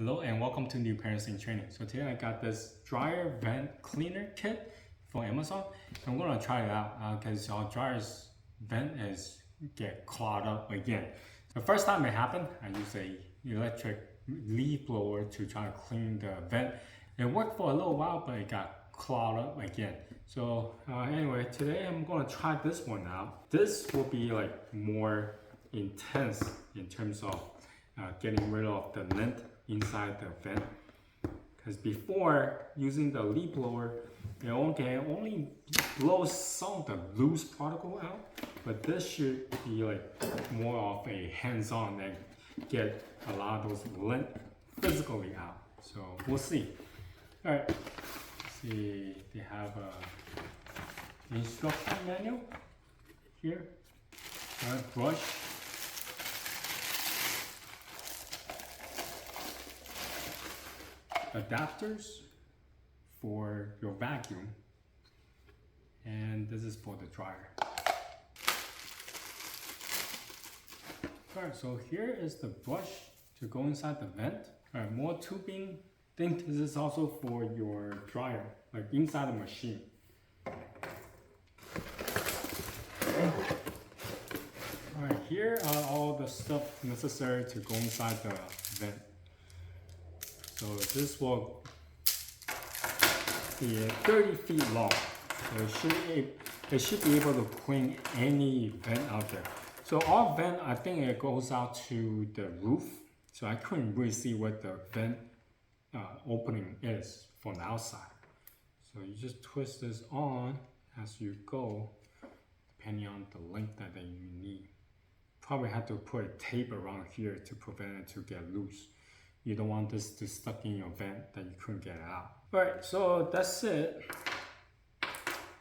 Hello and welcome to New Parents in Training. So today I got this dryer vent cleaner kit from Amazon. I'm gonna try it out because our dryer's vent is get clogged up again. The first time it happened, I used a electric leaf blower to try to clean the vent. It worked for a little while, but it got clogged up again. So anyway, today I'm gonna try this one out. This will be like more intense in terms of getting rid of the lint inside the vent, because before using the leaf blower it only blows some of the loose particle out, but this should be like more of a hands-on and get a lot of those lint physically out. So we'll see. All right, let's see, they have a instruction manual here. All right, brush, adapters for your vacuum, and this is for the dryer. Alright, so here is the brush to go inside the vent. Alright, more tubing. I think this is also for your dryer, like inside the machine. Alright, here are all the stuff necessary to go inside the vent. So this will be 30 feet long. So it should be able to clean any vent out there. So our vent, I think it goes out to the roof. So I couldn't really see what the vent opening is from the outside. So you just twist this on as you go, depending on the length that you need. Probably have to put a tape around here to prevent it to get loose. You don't want this to stuck in your vent that you couldn't get out. Alright, so that's it.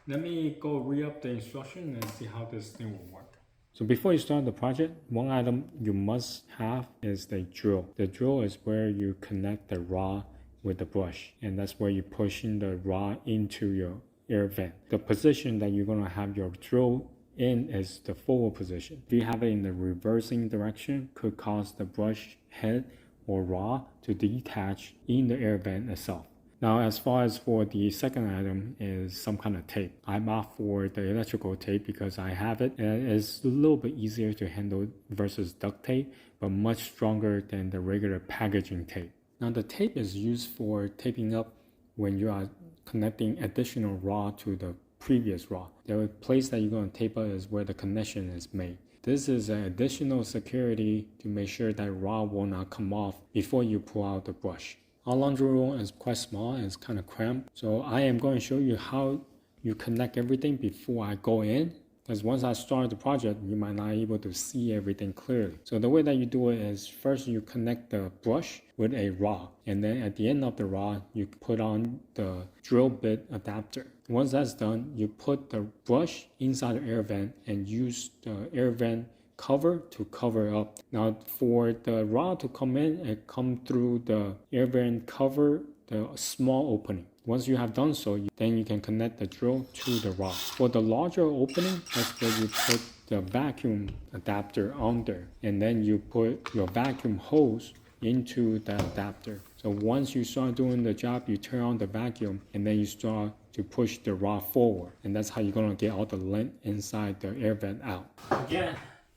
Let me go re-up the instruction and see how this thing will work. So before you start the project, one item you must have is the drill. The drill is where you connect the rod with the brush, and that's where you push in the rod into your air vent. The position that you're going to have your drill in is the forward position. If you have it in the reversing direction, could cause the brush head or rod to detach in the air vent itself. Now, as far as for the second item is some kind of tape. I'm opt for the electrical tape because I have it, and it's a little bit easier to handle versus duct tape, but much stronger than the regular packaging tape. Now, the tape is used for taping up when you are connecting additional rod to the previous rod. The place that you're going to tape up is where the connection is made. This is an additional security to make sure that rod will not come off before you pull out the brush. Our laundry room is quite small and it's kind of cramped, so I am going to show you how you connect everything before I go in, because once I start the project you might not be able to see everything clearly. So the way that you do it is first you connect the brush with a rod, and then at the end of the rod you put on the drill bit adapter. Once that's done, you put the brush inside the air vent and use the air vent cover to cover up. Now for the rod to come in, it come through the air vent cover, the small opening. Once you have done so, then you can connect the drill to the rod. For the larger opening, that's where you put the vacuum adapter on there, and then you put your vacuum hose into the adapter. So once you start doing the job, you turn on the vacuum and then you start to push the rod forward, and that's how you're going to get all the lint inside the air vent out. Again,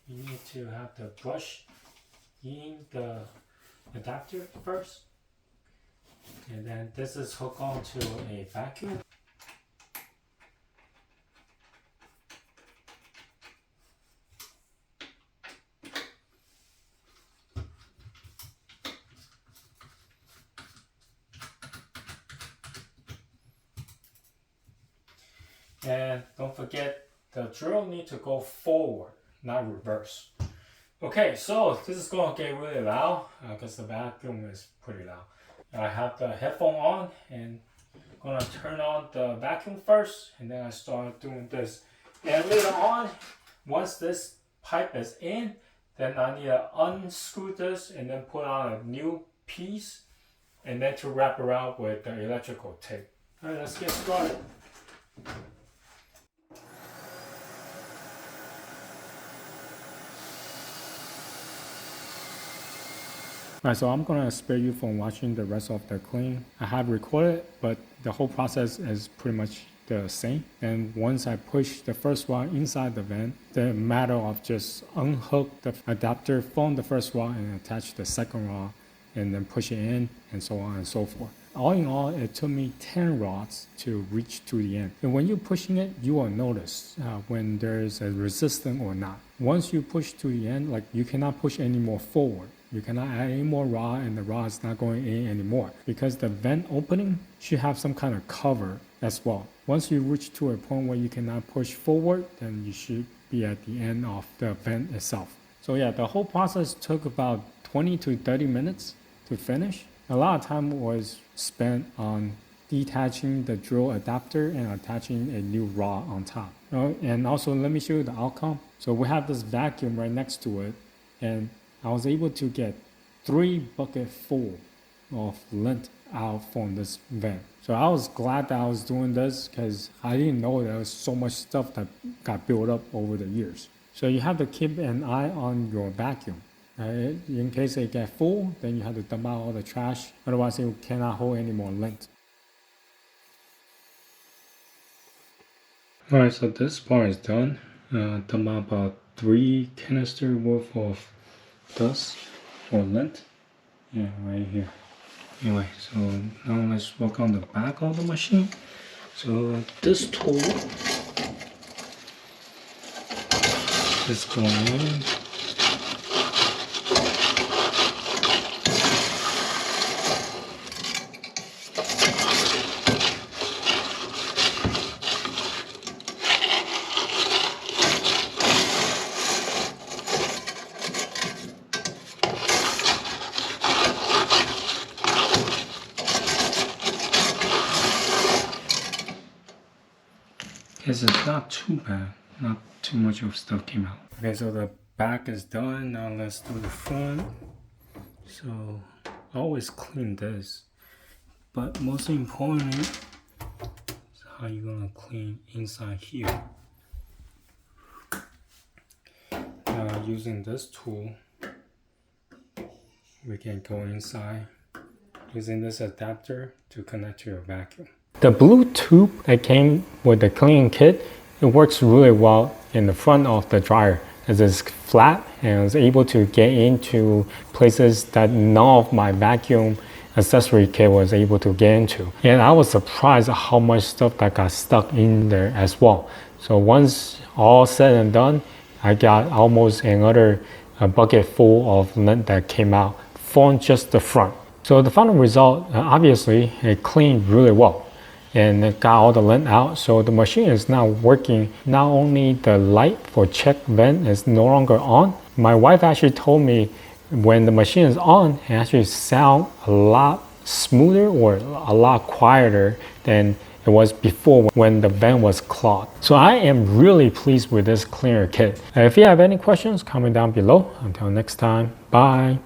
you need to have the brush in the adapter first, and then this is hooked onto a vacuum. And don't forget, the drill needs to go forward, not reverse. Okay, so this is going to get really loud because the vacuum is pretty loud. I have the headphone on and I'm going to turn on the vacuum first, and then I start doing this. And later on, once this pipe is in, then I need to unscrew this and then put on a new piece, and then to wrap around with the electrical tape. Alright, let's get started. Alright, so I'm gonna spare you from watching the rest of the clean. I have recorded, but the whole process is pretty much the same. And once I push the first rod inside the vent, the matter of just unhook the adapter from the first rod and attach the second rod and then push it in and so on and so forth. All in all, it took me 10 rods to reach to the end. And when you're pushing it, you will notice when there's a resistance or not. Once you push to the end, like you cannot push any more forward. You cannot add any more rod and the rod is not going in anymore because the vent opening should have some kind of cover as well. Once you reach to a point where you cannot push forward, then you should be at the end of the vent itself. So yeah, the whole process took about 20 to 30 minutes to finish. A lot of time was spent on detaching the drill adapter and attaching a new rod on top. And also let me show you the outcome. So we have this vacuum right next to it, and I was able to get 3 buckets full of lint out from this vent. So I was glad that I was doing this because I didn't know there was so much stuff that got built up over the years. So you have to keep an eye on your vacuum. In case it get full, then you have to dump out all the trash. Otherwise, it cannot hold any more lint. Alright, so this part is done. Dump out about 3 canister worth of dust or lint. Yeah, right here. Anyway, so now let's work on the back of the machine. So this tool is going in. Guess it's not too bad, not too much of stuff came out. Okay, so the back is done. Now let's do the front. So I always clean this, but most importantly is how you're gonna clean inside here. Using this tool, we can go inside using this adapter to connect to your vacuum. The blue tube that came with the cleaning kit, it works really well in the front of the dryer as it's flat and is able to get into places that none of my vacuum accessory kit was able to get into. And I was surprised at how much stuff that got stuck in there as well. So once all said and done, I got almost another bucket full of lint that came out from just the front. So the final result, obviously, it cleaned really well and it got all the lint out. So the machine is now working. Not only the light for check vent is no longer on, my wife actually told me when the machine is on, it actually sounds a lot smoother or a lot quieter than it was before when the vent was clogged. So I am really pleased with this cleaner kit. If you have any questions, comment down below. Until next time, bye.